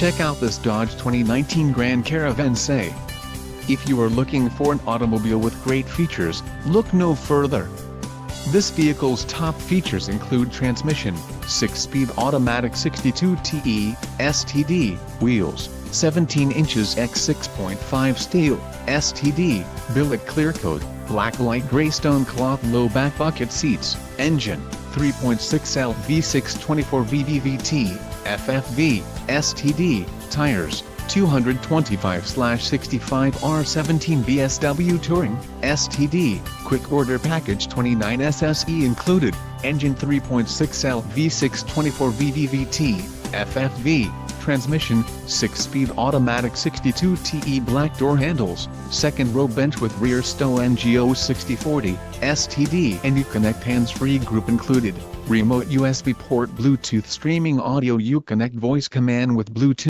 Check out this Dodge 2019 Grand Caravan say. If you are looking for an automobile with great features, look no further. This vehicle's top features include transmission, 6-speed automatic 62TE, STD, wheels, 17 inches x 6.5 steel, STD, billet clear coat, black light gray stone cloth low back bucket seats, engine, 3.6L V6 24 VVVT, FFV, STD, tires, 225/65 R17 BSW Touring, STD, quick order package 29 SSE included, engine 3.6L V6 24 VVVT, FFV, transmission, 6-speed automatic 62TE black door handles, second row bench with rear stow NGO 6040, STD and Uconnect hands-free group included, remote USB port Bluetooth streaming audio Uconnect voice command with Bluetooth.